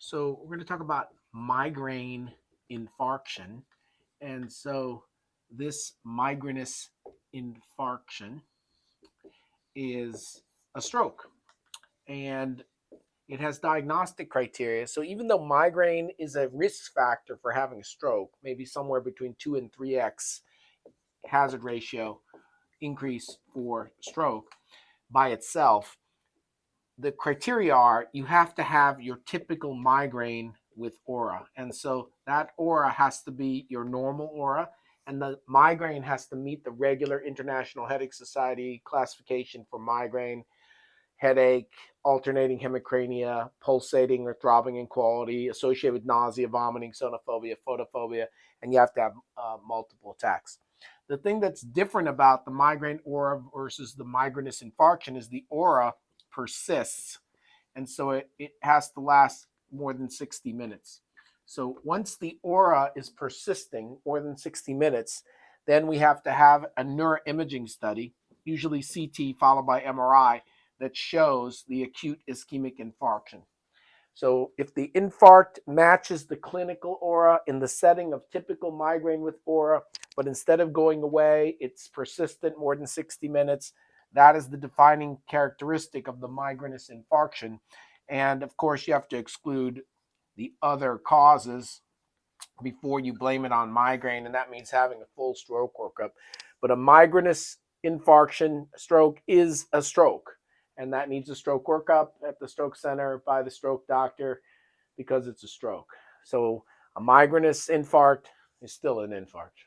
So we're going to talk about migraine infarction. And so this migrainous infarction is a stroke, and it has diagnostic criteria. So even though migraine is a risk factor for having a stroke, maybe somewhere between 2 and 3x hazard ratio increase for stroke by itself, the criteria are you have to have your typical migraine with aura. And so that aura has to be your normal aura, and the migraine has to meet the regular International Headache Society classification for migraine: headache, alternating hemicrania, pulsating or throbbing in quality, associated with nausea, vomiting, sonophobia, photophobia, and you have to have multiple attacks. The thing that's different about the migraine aura versus the migrainous infarction is the aura persists, and so it has to last more than 60 minutes. So once the aura is persisting more than 60 minutes, then we have to have a neuroimaging study, usually CT followed by MRI, that shows the acute ischemic infarction. So if the infarct matches the clinical aura in the setting of typical migraine with aura, but instead of going away, it's persistent more than 60 minutes, that is the defining characteristic of the migrainous infarction. And of course, you have to exclude the other causes before you blame it on migraine, and that means having a full stroke workup. But a migrainous infarction stroke is a stroke, and that needs a stroke workup at the stroke center by the stroke doctor because it's a stroke. So a migrainous infarct is still an infarct.